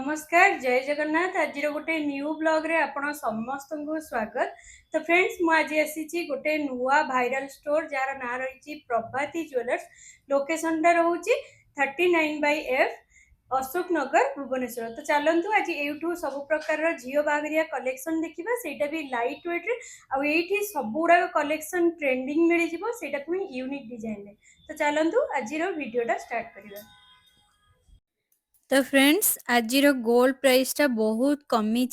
नमस्कार जय जगन्नाथ आज गोटे न्यू ब्लॉग रे आपण समस्त को स्वागत। तो फ्रेंड्स मु आज आसी गोटे नुआ भाइराल स्टोर जार ना रही प्रभाती ज्वेलर्स। लोकेशन टा रोचे 39/F अशोक नगर भुवनेश्वर। तो चलतु आज यूँ सब प्रकार झील बाहरिया कलेक्शन देखा सेटा भी लाइट वेट रे आईटी सब गुड़ा कलेक्शन ट्रेंडिंग मिल जाता यूनिक डिजाइन रे। तो चलतु आज वीडियोटा स्टार्ट करवा। तो फ्रेंड्स आज गोल्ड प्राइस टा बहुत कमी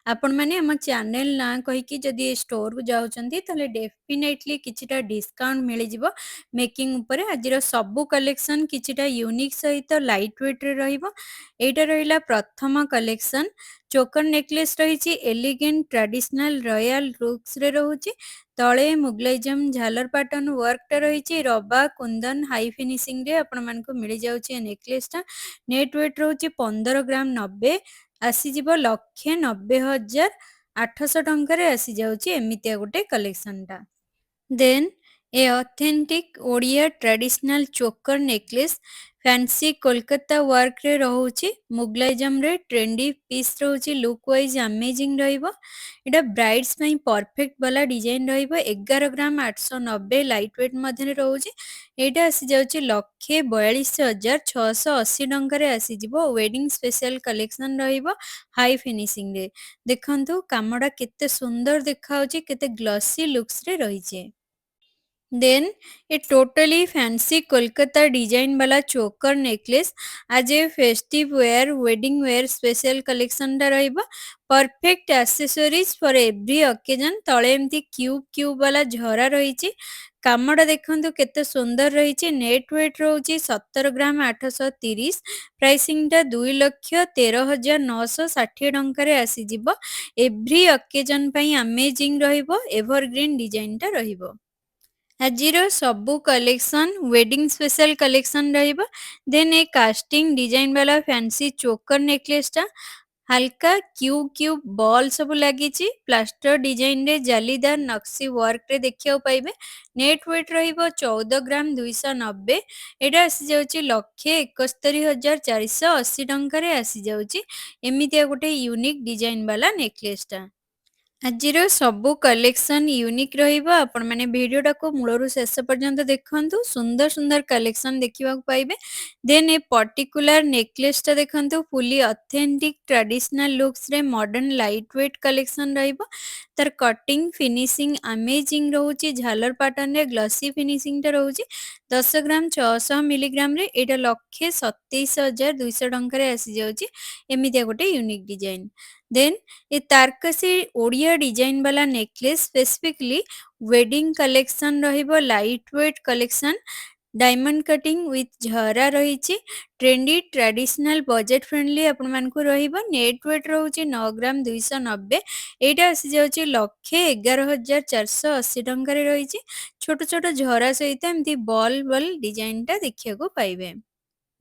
आपण मैंने आम चैनल ना कहीकि जदि स्टोर को जाउछंती तले डेफिनेटली किछिटा डिस्काउंट मिल जिवो मेकिंग ऊपर। आज सबु कलेक्शन किछिटा यूनिक सहित लाइट वेट रे रहिबो। एटा रहिला प्रथम कलेक्शन चोकर नेकलेस रही एलिगेंट ट्रेडिशनल रॉयल लुक्स रे रहूची। तले मुगलाइजम झालर पैटर्न वर्क रही रबा कुंदन हाई फिनिशिंग रे आपण मानक मिल जाउची नेकलेस टा। नेट वेट रोचे 15 ग्राम 90 आसीज 1,90,800 टंकार आसी जाउची एमितिया गोटे कलेक्शन टा। Then a authentic Odia traditional choker necklace fancy Kolkata work रे रहउची मुगलाइजम रे ट्रेंडी पीस रहउची लुक वाइज अमेजिंग रहिबो। एटा ब्राइड्स पई परफेक्ट वाला डिजाइन रहिबो। 11 ग्राम 890 लाइट वेट मध्ये रहउची। एटा आसी जाउची 1,42,680 टंका रे आसी जिवो। वेडिंग स्पेशल कलेक्शन रहिबो हाई फिनिशिंग रे। देखंतु कामडा केते सुंदर देखाउची केते ग्लॉसी लुक्स रे रहिचे। Then a totally fancy Kolkata design वाला चोकर नेकलेस आज ए festive wear wedding wear special collection टा रहिबा। Perfect accessories for every occasion. तळे एमती क्यूब क्यूब वाला झरा रहिची। कामडा देखंतु केते सुंदर रहिची। नेट वेट रहउची 17 ग्राम 830। प्राइसिंग टा 2,13,960 टंका रे आसी जिवो। एवरी ओकेजन पई अमेजिंग रहिबो। एवरग्रीन डिजाइन टा रहिबो। आजिर सबू कलेक्शन वेडिंग स्पेशल कलेक्शन रहिबा। देन ए कास्टिंग डिजाइन वाला फैंसी चोकर नेकलेस टा हल्का क्यूब क्यूब बॉल सब लगी प्लास्टर डिजाइन रे जालीदार नक्सी वर्क रे देखियो पाइबे। नेट वेट रहिबो 14 ग्राम 290। एटा आसी जाउची 1,71,480 टंका रे आसी जाउची एमितिया गोटे यूनिक डिजाइन वाला नेकलेस टा। आजिर सबू कलेक्शन यूनिक रहिबो। आपण माने वीडियो टाको मूलरु शेष पर्यंत देखंतु सुंदर सुंदर कलेक्शन देखिबा पाइबे। देन ए पर्टिकुलर नेकलेस टा देखंतु फुली ऑथेंटिक ट्रेडिशनल लुक्स रे मॉडर्न लाइट वेट कलेक्शन रहिबो। तार कटिंग फिनिशिंग अमेजिंग रहउची झालर पैटर्न रे ग्लॉसी फिनिशिंग टा रहउची। 10 ग्राम 600 मिलीग्राम रे एटा 1,27,200 टंका रे आसी जाउची एमितिया गोटे यूनिक डिजाइन। देन ए तारकसी ओडिया डिजाइन वाला नेकलेस स्पेसिफिकली वेडिंग कलेक्शन रहिबो light weight collection diamond cutting with झरा रही ट्रेंडी ट्रेडिशनल बजेट फ्रेंडली आपण मानकु रहिबो। नेट वेट रहउची 9 ग्राम 290। एटा आसी जाउची 1,11,480 टंका रे रही। छोट छोट झरा सहित एमती बॉल बॉल डिजाइन टा देखिया को पाइबे।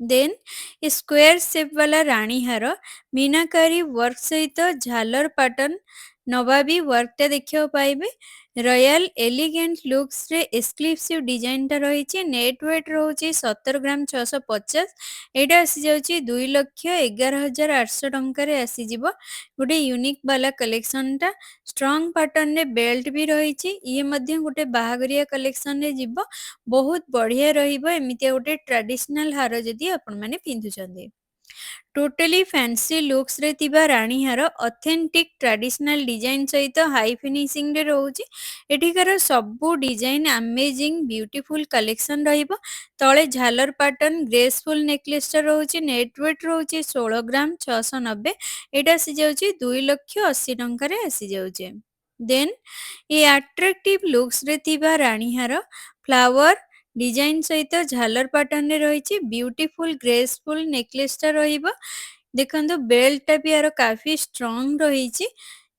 देन ए स्क्वायर शेप वाला रानी हार मीनाकारी वर्क सहित झालर पैटर्न नवाबी वर्क टा देखियो पाइबे। रॉयल एलिगेंट लुक्स रे एक्सक्लूसिव डिजाइन टा रही। नेट वेट रहउची 17 ग्राम 650। एटा आसी जाउची 2,11,800 टंका रे आसी जिवो। गोटे यूनिक वाला कलेक्शन टा स्ट्रांग पैटर्न रे बेल्ट भी रही। ये मध्य गोटे बाहागरिया कलेक्शन रे जिवो बहुत बढ़िया रहिबो। एमितिया गोटे ट्रेडिशनल हार जदि आपण माने पिंधुचंदी। टोटली फैंसी लुक्स रे तिबा रानी हार ऑथेंटिक ट्रेडिशनल डिजाइन सहित हाई फिनिशिंग रे रहउची। एठिकार सबु डिजाइन अमेजिंग ब्यूटीफुल कलेक्शन रहिबो। तळे झालर पैटर्न ग्रेसफुल नेकलेस टा रहउची। नेट वेट रहउची 16 ग्राम 690। एटा आसी जाउची 2,80,000 टंका रे आसी जाउची। देन ये अट्रैक्टिव लुक्स रे तिबा रानी हार फ्लावर डिजाइन सहित झालर पैटर्न रे रही ब्यूटीफुल ग्रेसफुल नेकलेस टा रहिबो। देखंतु बेल्ट टा भी यार काफी स्ट्रांग रही।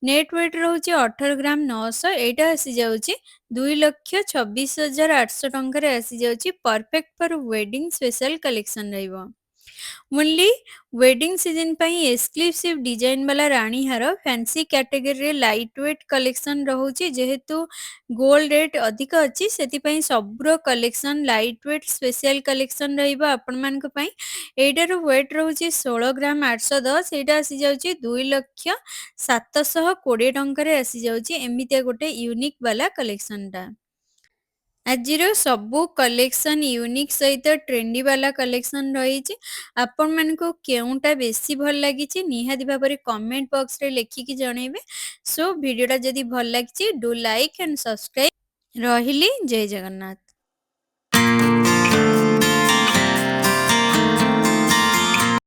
नेट वेट रहउची 18 ग्राम 900। एटा आसी जाउची 2,26,800 टंका रे आसी जाउची। Perfect for wedding special collection रहिबो। ଓନ୍ଲି ୱେଡିଂ ସିଜନ୍ ପାଇଁ ଏକ୍ସକ୍ଲୁସିଭ୍ ଡିଜାଇନ୍ ବାଲା ରାଣୀ ହାର ଫ୍ୟାନ୍ସି କ୍ୟାଟେଗୋରୀରେ ଲାଇଟ୍ ୱେଟ୍ କଲେକ୍ସନ୍ ରହୁଛି। ଯେହେତୁ ଗୋଲ୍ଡ ରେଟ୍ ଅଧିକ ଅଛି ସେଥିପାଇଁ ସବୁର collection light weight special collection ରହିବ ଆପଣମାନଙ୍କ ପାଇଁ। ଏଇଟାର ୱେଟ୍ ରହୁଛି 16 ଗ୍ରାମ 810, ସେଇଟା ଆସିଯାଉଛି 2,07,20 ଟଙ୍କାରେ ଆସିଯାଉଛି। ଏମିତିଆ ଗୋଟେ ୟୁନିକ୍ ବାଲା କଲେକ୍ସନ୍ଟା। ଆଜିର ସବୁ କଲେକ୍ସନ୍ ୟୁନିକ୍ ସହିତ ଟ୍ରେଣ୍ଡି ବାଲା କଲେକ୍ସନ୍ ରହିଛି। ଆପଣମାନଙ୍କୁ କେଉଁଟା ବେଶୀ ଭଲ ଲାଗିଛି ନିହାତି ଭାବରେ କମେଣ୍ଟ ବକ୍ସରେ ଲେଖିକି ଜଣେଇବେ। ସୋ ଭିଡ଼ିଓଟା ଯଦି ଭଲ ଲାଗିଛି ଡୁ ଲାଇକ୍ ଆଣ୍ଡ ସବସ୍କ୍ରାଇବ୍। ରହିଲି, ଜୟ ଜଗନ୍ନାଥ।